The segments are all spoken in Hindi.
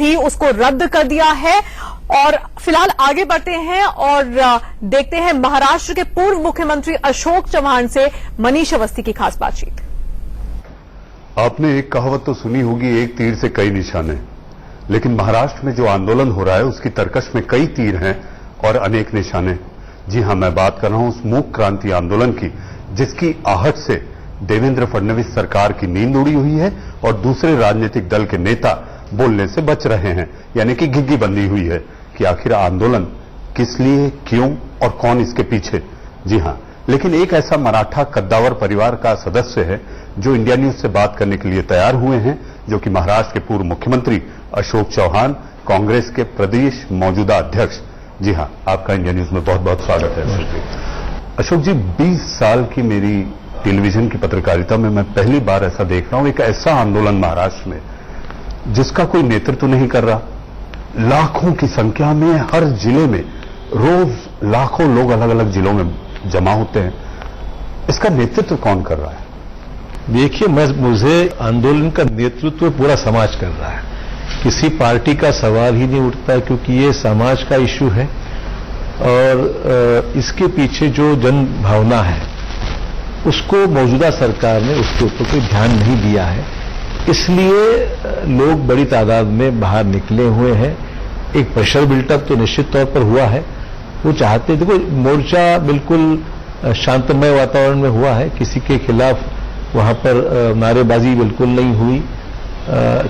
थी उसको रद्द कर दिया है। और फिलहाल आगे बढ़ते हैं और देखते हैं महाराष्ट्र के पूर्व मुख्यमंत्री अशोक चव्हाण से मनीष अवस्थी की खास बातचीत। आपने एक कहावत तो सुनी होगी, एक तीर से कई निशाने। लेकिन महाराष्ट्र में जो आंदोलन हो रहा है उसकी तरकश में कई तीर हैं और अनेक निशाने। जी हां, मैं बात कर रहा हूं उस मूक क्रांति आंदोलन की जिसकी आहट से देवेंद्र फडणवीस सरकार की नींद उड़ी हुई है और दूसरे राजनीतिक दल के नेता बोलने से बच रहे हैं, यानी कि घिग्गी बंधी हुई है कि आखिर आंदोलन किस लिए, क्यों और कौन इसके पीछे। जी हां, लेकिन एक ऐसा मराठा कद्दावर परिवार का सदस्य है जो इंडिया न्यूज से बात करने के लिए तैयार हुए हैं, जो कि महाराष्ट्र के पूर्व मुख्यमंत्री अशोक चव्हाण, कांग्रेस के प्रदेश मौजूदा अध्यक्ष। जी हां, आपका इंडिया न्यूज में बहुत बहुत स्वागत है अशोक जी। अशोक जी, 20 साल की मेरी टेलीविजन की पत्रकारिता में मैं पहली बार ऐसा देख रहा हूं, एक ऐसा आंदोलन महाराष्ट्र में जिसका कोई नेतृत्व नहीं कर रहा। लाखों की संख्या में हर जिले में रोज लाखों लोग अलग अलग जिलों में जमा होते हैं। इसका नेतृत्व कौन कर रहा है? देखिए, मुझे आंदोलन का नेतृत्व पूरा समाज कर रहा है। किसी पार्टी का सवाल ही नहीं उठता क्योंकि ये समाज का इश्यू है और इसके पीछे जो जन भावना है उसको मौजूदा सरकार ने उसके ऊपर कोई ध्यान नहीं दिया है, इसलिए लोग बड़ी तादाद में बाहर निकले हुए हैं। एक प्रेशर बिल्टअप तो निश्चित तौर पर हुआ है। वो चाहते, देखो, मोर्चा बिल्कुल शांतमय वातावरण में हुआ है, किसी के खिलाफ वहां पर नारेबाजी बिल्कुल नहीं हुई,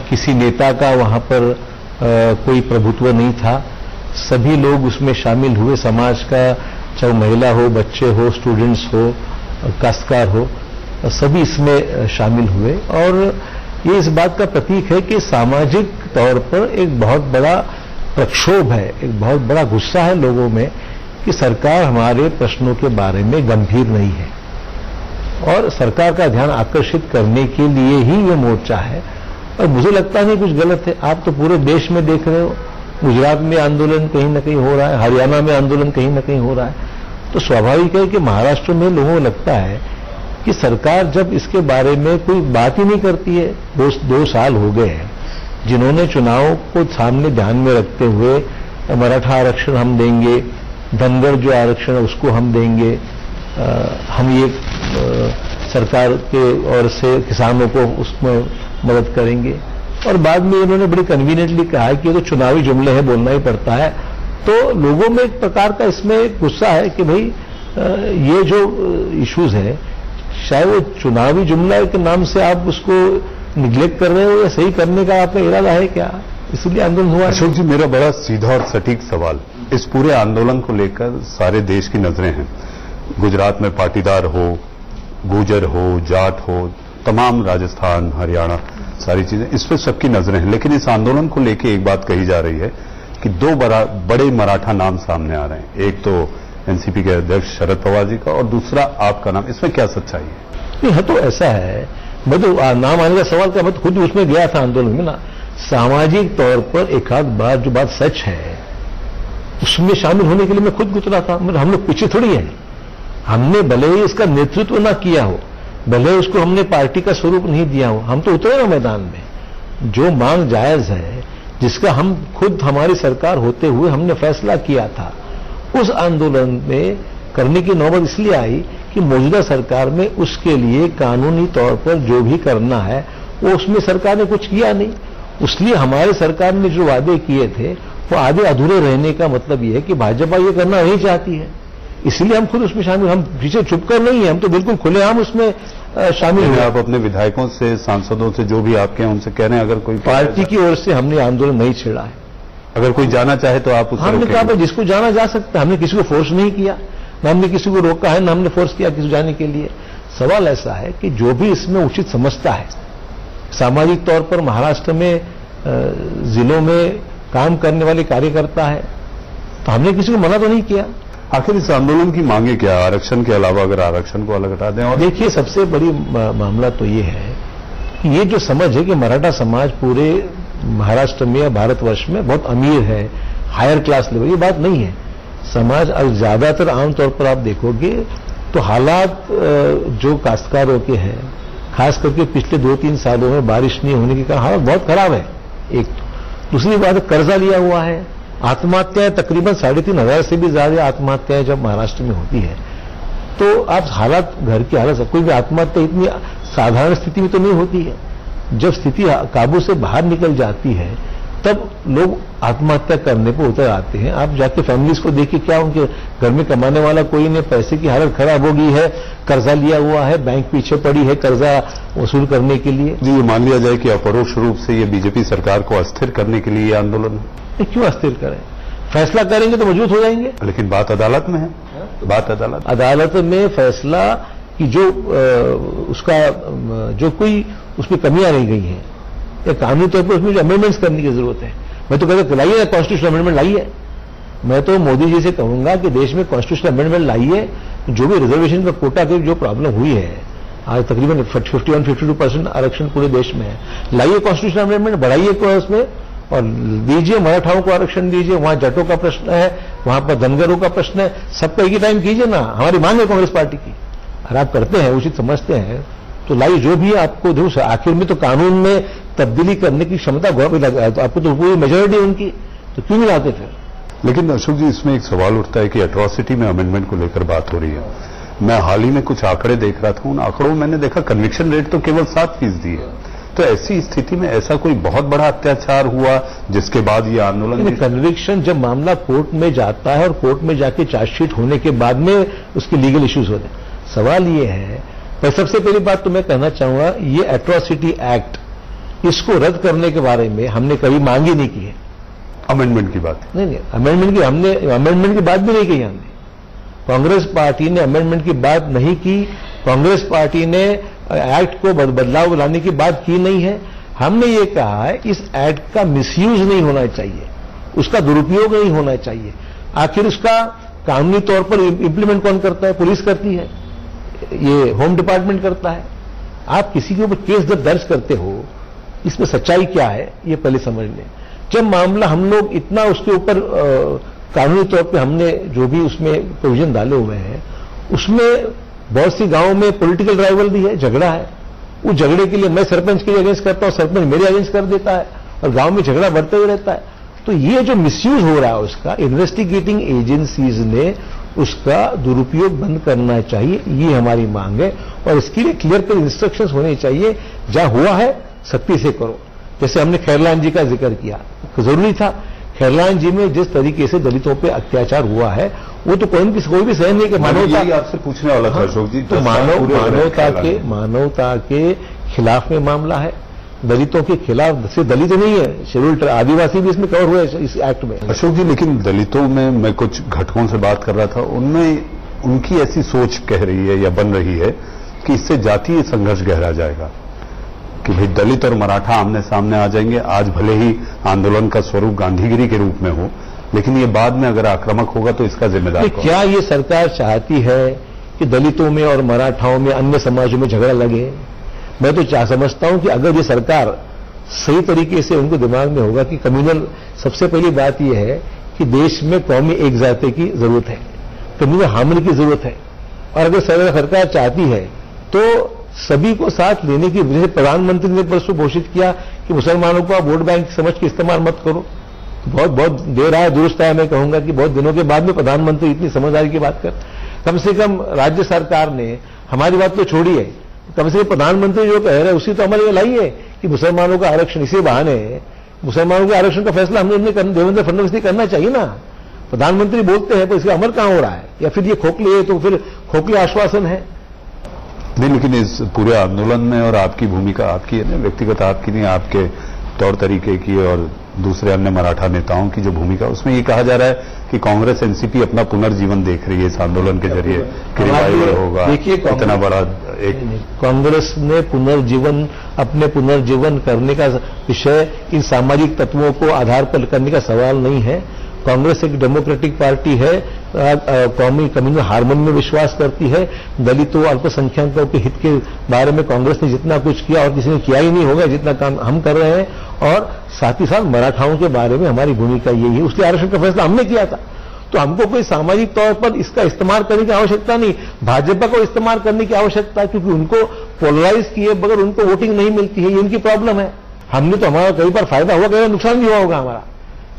किसी नेता का वहां पर कोई प्रभुत्व नहीं था। सभी लोग उसमें शामिल हुए, समाज का, चाहे महिला हो, बच्चे हो, स्टूडेंट्स हो, काश्तकार हो, सभी इसमें शामिल हुए। और ये इस बात का प्रतीक है कि सामाजिक तौर पर एक बहुत बड़ा प्रक्षोभ है, एक बहुत बड़ा गुस्सा है लोगों में कि सरकार हमारे प्रश्नों के बारे में गंभीर नहीं है और सरकार का ध्यान आकर्षित करने के लिए ही ये मोर्चा है। और मुझे लगता नहीं कुछ गलत है। आप तो पूरे देश में देख रहे हो, गुजरात में आंदोलन कहीं ना कहीं हो रहा है, हरियाणा में आंदोलन कहीं ना कहीं हो रहा है। तो स्वाभाविक है कि महाराष्ट्र में लोगों को लगता है कि सरकार जब इसके बारे में कोई बात ही नहीं करती है। 2 साल हो गए हैं जिन्होंने चुनाव को सामने ध्यान में रखते हुए मराठा आरक्षण हम देंगे, धनगर जो आरक्षण है उसको हम देंगे, हम ये सरकार के ओर से किसानों को उसमें मदद करेंगे। और बाद में इन्होंने बड़ी कन्वीनियंटली कहा है कि ये तो चुनावी जुमले हैं, बोलना ही पड़ता है। तो लोगों में एक प्रकार का इसमें गुस्सा है कि भाई ये जो इश्यूज है, शायद वो चुनावी जुमला के नाम से आप उसको निग्लेक्ट कर रहे हो या सही करने का आपका इरादा है क्या? इसलिए आंदोलन हुआ। अशोक जी, मेरा बड़ा सीधा और सटीक सवाल, इस पूरे आंदोलन को लेकर सारे देश की नजरें हैं। गुजरात में पाटीदार हो, गुर्जर हो, जाट हो, तमाम राजस्थान, हरियाणा, सारी चीजें, इस पर सबकी नजरें हैं। लेकिन इस आंदोलन को लेकर एक बात कही जा रही है कि 2 बड़े मराठा नाम सामने आ रहे हैं। एक तो एनसीपी के अध्यक्ष शरद पवार जी का और दूसरा आपका नाम। इसमें क्या सच्चाई है? नहीं, तो ऐसा है, मैं तो नाम आने का सवाल का, मैं तो खुद उसमें गया था आंदोलन में ना। सामाजिक तौर पर एक आध बार जो बात सच है उसमें शामिल होने के लिए मैं खुद गुजरा था। मतलब हम लोग पीछे थोड़ी हैं। हमने भले ही इसका नेतृत्व ना किया हो, भले उसको हमने पार्टी का स्वरूप नहीं दिया हो, हम तो उतरे ना मैदान में। जो मांग जायज है, जिसका हम खुद हमारी सरकार होते हुए हमने फैसला किया था, उस आंदोलन में करने की नौबत इसलिए आई कि मौजूदा सरकार में उसके लिए कानूनी तौर पर जो भी करना है वो उसमें सरकार ने कुछ किया नहीं। इसलिए हमारे सरकार ने जो वादे किए थे वो आधे अधूरे रहने का मतलब ये है कि भाजपा ये करना नहीं चाहती है, इसलिए हम खुद उसमें शामिल। हम पीछे छुपकर नहीं है, हम तो बिल्कुल खुलेआम उसमें शामिल हुए। आप अपने विधायकों से, सांसदों से, जो भी आपके हैं उनसे कह रहे हैं अगर कोई पार्टी की ओर से हमने आंदोलन नहीं छेड़ा है। अगर कोई जाना चाहे तो आप हमने कहा जिसको जाना जा सकता है, हमने किसी को फोर्स नहीं किया, ना हमने किसी को रोका है, ना हमने फोर्स किया किसी जाने के लिए। सवाल ऐसा है कि जो भी इसमें उचित समझता है, सामाजिक तौर पर महाराष्ट्र में जिलों में काम करने वाले कार्यकर्ता है, तो हमने किसी को मना तो नहीं किया। आखिर इस आंदोलन की मांगे क्या? आरक्षण के अलावा अगर आरक्षण को अलग हटा दें। और देखिए, सबसे बड़ी मामला तो ये है कि ये जो समझ है कि मराठा समाज पूरे महाराष्ट्र में या भारतवर्ष में बहुत अमीर है, हायर क्लास लेवल, ये बात नहीं है। समाज अब ज्यादातर आमतौर पर आप देखोगे तो हालात जो काश्तकारों के हैं, खास करके पिछले 2-3 सालों में बारिश नहीं होने के कारण हालत बहुत खराब है। एक दूसरी बात, कर्जा लिया हुआ है, आत्महत्याएं तकरीबन 3,500 से भी ज्यादा आत्महत्याएं जब महाराष्ट्र में होती है, तो आप हालात, घर की हालत, कोई भी आत्महत्या इतनी साधारण स्थिति में तो नहीं होती है। जब स्थिति काबू से बाहर निकल जाती है तब लोग आत्महत्या करने पर उतर आते हैं। आप जाके फैमिलीज को देखिए, क्या उनके घर में कमाने वाला कोई नहीं, पैसे की हालत खराब हो गई है, कर्जा लिया हुआ है, बैंक पीछे पड़ी है कर्जा वसूल करने के लिए। जी, ये मान लिया जाए कि अपरोक्ष रूप से ये बीजेपी सरकार को अस्थिर करने के लिए ये आंदोलन है। क्यों अस्थिर करें? फैसला करेंगे तो मजबूत हो जाएंगे। लेकिन बात अदालत में है, बात अदालत में फैसला कि जो उसका जो कोई उसमें कमियां रह गई हैं या कानूनी तौर पर उसमें जो अमेंडमेंट्स करने की जरूरत है, मैं तो कहता लाइए, कॉन्स्टिट्यूशनल अमेंडमेंट लाइए। मैं तो मोदी जी से कहूंगा कि देश में कॉन्स्टिट्यूशनल अमेंडमेंट लाइए। जो भी रिजर्वेशन का कोटा की जो प्रॉब्लम हुई है, आज तकरीबन 51-52% आरक्षण पूरे देश में है, लाइए कॉन्स्टिट्यूशनल अमेंडमेंट, बढ़ाइए को उसमें और दीजिए, मराठाओं को आरक्षण दीजिए, वहां जटों का प्रश्न है, वहां पर धनगरों का प्रश्न है, सबका एक ही टाइम कीजिए ना। हमारी मांग है कांग्रेस पार्टी की, अगर आप करते हैं, उचित समझते हैं तो लाइए। जो भी आपको देखो, आखिर में तो कानून में तब्दीली करने की क्षमता तो आपको तो पूरी मेजोरिटी उनकी, तो क्यों नहीं लाते फिर? लेकिन अशोक जी, इसमें एक सवाल उठता है कि एट्रॉसिटी में अमेंडमेंट को लेकर बात हो रही है। मैं हाल ही में कुछ आंकड़े देख रहा था, उन आंकड़ों में मैंने देखा कन्विक्शन रेट तो केवल 7% है। तो ऐसी स्थिति में ऐसा कोई बहुत बड़ा अत्याचार हुआ जिसके बाद ये आंदोलन? कन्विक्शन जब मामला कोर्ट में जाता है और कोर्ट में जाके चार्जशीट होने के बाद में उसके लीगल इश्यूज होते हैं। सवाल ये है, पर सबसे पहली बात तो मैं कहना चाहूंगा, ये एट्रॉसिटी एक्ट, इसको रद्द करने के बारे में हमने कभी मांग ही नहीं की है। अमेंडमेंट की बात नहीं, अमेंडमेंट की बात भी नहीं की हमने। कांग्रेस पार्टी ने अमेंडमेंट की बात नहीं की, कांग्रेस पार्टी ने एक्ट को बदलाव लाने की बात की नहीं है। हमने ये कहा है इस एक्ट का मिसयूज नहीं होना चाहिए, उसका दुरुपयोग नहीं होना चाहिए। आखिर उसका कानूनी तौर पर इंप्लीमेंट कौन करता है? पुलिस करती है, ये होम डिपार्टमेंट करता है। आप किसी के ऊपर केस जब दर्ज करते हो, इसमें सच्चाई क्या है ये पहले समझ लें। जब मामला हम लोग इतना उसके ऊपर कानूनी तौर पे हमने जो भी उसमें प्रोविजन डाले हुए हैं, उसमें बहुत सी गांवों में पॉलिटिकल राइवल भी है, झगड़ा है। उस झगड़े के लिए मैं सरपंच के लिए अगेंस्ट करता हूं, सरपंच मेरे अगेंस्ट कर देता है और गांव में झगड़ा बढ़ते हुए रहता है। तो ये जो मिसयूज हो रहा है उसका, इन्वेस्टिगेटिंग एजेंसीज ने उसका दुरुपयोग बंद करना चाहिए, ये हमारी मांग है। और इसके लिए क्लियर कट इंस्ट्रक्शंस होने चाहिए, जहां हुआ है सख्ती से करो। जैसे हमने खैरलान जी का जिक्र किया, जरूरी था। खैरलान जी में जिस तरीके से दलितों पे अत्याचार हुआ है, वो तो कोई भी सहन नहीं कि मानवता, आपसे पूछने वाला था अशोक जी, तो मानवता के खिलाफ में मामला है, दलितों के खिलाफ। सिर्फ दलित नहीं है, शेड्यूल्ड आदिवासी भी इसमें कवर हुए इस एक्ट में। अशोक जी, लेकिन दलितों में मैं कुछ घटकों से बात कर रहा था, उनमें उनकी ऐसी सोच कह रही है या बन रही है कि इससे जातीय संघर्ष गहरा जाएगा, कि भाई दलित और मराठा आमने सामने आ जाएंगे। आज भले ही आंदोलन का स्वरूप गांधीगिरी के रूप में हो, लेकिन ये बाद में अगर आक्रामक होगा तो इसका जिम्मेदार कौन? क्या ये सरकार चाहती है कि दलितों में और मराठाओं में, अन्य समाजों में झगड़ा लगे? मैं तो समझता हूं कि अगर ये सरकार सही तरीके से उनको दिमाग में होगा कि कम्युनल, सबसे पहली बात यह है कि देश में कौमी एकजाते की जरूरत है, कम्युनल हार्मनी की जरूरत है। और अगर सरकार चाहती है तो सभी को साथ लेने की, जैसे प्रधानमंत्री ने परसों घोषित किया कि मुसलमानों को आप वोट बैंक समझ के इस्तेमाल मत करो। बहुत देर आया दुरुस्त आया, मैं कहूंगा कि बहुत दिनों के बाद में प्रधानमंत्री इतनी समझदारी की बात कर। कम से कम राज्य सरकार ने, हमारी बात तो छोड़ी है, कम से कम प्रधानमंत्री जो कह रहे हैं उसी तो अमल में लाई है कि मुसलमानों का आरक्षण, इसी बहाने मुसलमानों के आरक्षण का फैसला हमने देवेंद्र फडणवीस ने करना चाहिए ना। प्रधानमंत्री बोलते हैं तो इसका अमल कहां हो रहा है? या फिर ये खोखले है तो फिर खोखले आश्वासन है। नहीं, लेकिन इस पूरे आंदोलन में और आपकी भूमिका, आपकी है ना, व्यक्तिगत आपकी नहीं, आपके तौर तरीके की और दूसरे अन्य मराठा नेताओं की जो भूमिका, उसमें ये कहा जा रहा है कि कांग्रेस एनसीपी अपना पुनर्जीवन देख रही है इस आंदोलन के जरिए, कि रिवाइवल होगा। देखिए, इतना बड़ा एक कांग्रेस ने अपने पुनर्जीवन करने का विषय इन सामाजिक तत्वों को आधार पर करने का सवाल नहीं है। कांग्रेस एक डेमोक्रेटिक पार्टी है, कौमी कम्युनल हार्मनी में विश्वास करती है। दलितों, अल्पसंख्यकों के हित के बारे में कांग्रेस ने जितना कुछ किया और किसी ने किया ही नहीं होगा जितना काम हम कर रहे हैं। और साथ ही साथ मराठाओं के बारे में हमारी भूमिका यही है, उसके आरक्षण का फैसला हमने किया था। तो हमको कोई सामाजिक तौर पर इसका इस्तेमाल करने की आवश्यकता नहीं, भाजपा को इस्तेमाल करने की आवश्यकता है, क्योंकि उनको पोलराइज किए बगैर उनको वोटिंग नहीं मिलती है, ये उनकी प्रॉब्लम है। हमने तो हमारा कई बार फायदा हुआ, कई बार नुकसान भी हुआ होगा हमारा।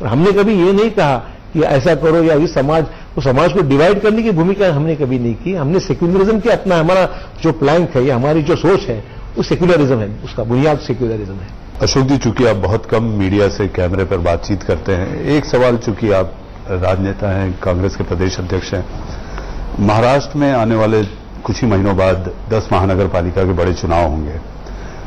और हमने कभी ये नहीं कहा कि ऐसा करो या इस समाज को डिवाइड करने की भूमिका हमने कभी नहीं की। हमने सेक्युलरिज्म के अपना हमारा जो प्लैंक है या हमारी जो सोच है वो सेक्युलरिज्म है, उसका बुनियाद सेक्युलरिज्म है। अशोक जी, चूंकि आप बहुत कम मीडिया से कैमरे पर बातचीत करते हैं, एक सवाल, चूंकि आप राजनेता हैं, कांग्रेस के प्रदेश अध्यक्ष हैं, महाराष्ट्र में आने वाले कुछ ही महीनों बाद 10 महानगर पालिका के बड़े चुनाव होंगे।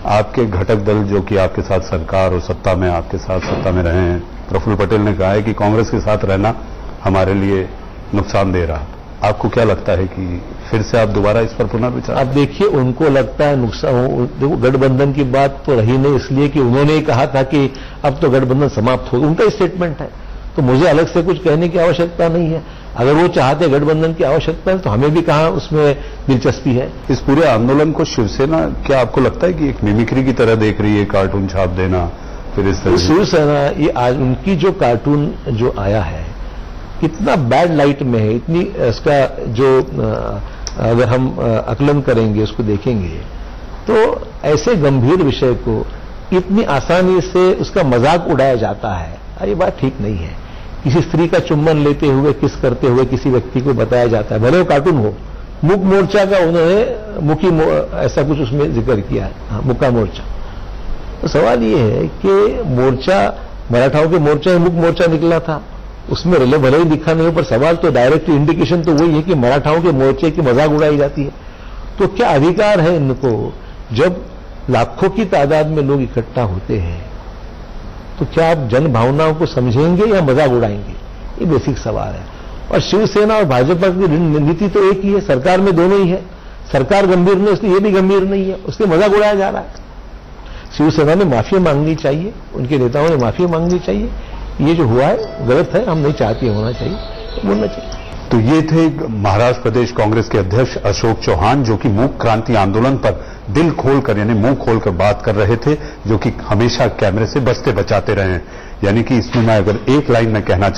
आपके घटक दल जो कि आपके साथ सरकार और सत्ता में आपके साथ सत्ता में रहे हैं, प्रफुल्ल पटेल ने कहा है कि कांग्रेस के साथ रहना हमारे लिए नुकसान दे रहा। आपको क्या लगता है कि फिर से आप दोबारा इस पर पुनर्विचार? अब देखिए, उनको लगता है नुकसान, देखो गठबंधन की बात तो रही नहीं, इसलिए कि उन्होंने कहा था कि अब तो गठबंधन समाप्त हो गया, उनका स्टेटमेंट है, तो मुझे अलग से कुछ कहने की आवश्यकता नहीं है। अगर वो चाहते गठबंधन की आवश्यकता है तो हमें भी कहाँ उसमें दिलचस्पी है। इस पूरे आंदोलन को शिवसेना, क्या आपको लगता है कि एक मिमिक्री की तरह देख रही है, कार्टून छाप देना, फिर इस तरह? शिवसेना ये आज उनकी जो कार्टून जो आया है इतना बैड लाइट में है, इतनी इसका जो अगर हम आकलन करेंगे, उसको देखेंगे तो ऐसे गंभीर विषय को इतनी आसानी से उसका मजाक उड़ाया जाता है, ये बात ठीक नहीं है। किसी स्त्री का चुम्बन लेते हुए, किस करते हुए किसी व्यक्ति को बताया जाता है, भले वो कार्टून हो। मुक मोर्चा का उन्होंने ऐसा कुछ उसमें जिक्र किया है, हाँ, मुक्का मोर्चा। तो सवाल ये है कि मोर्चा, मराठाओं के मोर्चा में मुक मोर्चा निकला था, उसमें रिले भले ही दिखा नहीं हो, पर सवाल तो डायरेक्ट इंडिकेशन तो वही है कि मराठाओं के मोर्चे की मजाक उड़ाई जाती है। तो क्या अधिकार है इनको, जब लाखों की तादाद में लोग इकट्ठा होते हैं, तो क्या आप जन भावनाओं को समझेंगे या मजाक उड़ाएंगे? ये बेसिक सवाल है। और शिवसेना और भाजपा की नीति तो एक ही है, सरकार में दोनों ही है। सरकार गंभीर नहीं, इसलिए ये भी गंभीर नहीं है, उसके मजाक उड़ाया जा रहा है। शिवसेना ने माफी मांगनी चाहिए, उनके नेताओं ने माफी मांगनी चाहिए। ये जो हुआ है गलत है, हम नहीं चाहते होना चाहिए, बोलना चाहिए। तो ये थे महाराष्ट्र प्रदेश कांग्रेस के अध्यक्ष अशोक चौहान, जो कि मूक क्रांति आंदोलन पर दिल खोलकर, यानी मुंह खोलकर बात कर रहे थे, जो कि हमेशा कैमरे से बचते बचाते रहे हैं। यानी कि इसमें मैं अगर एक लाइन में कहना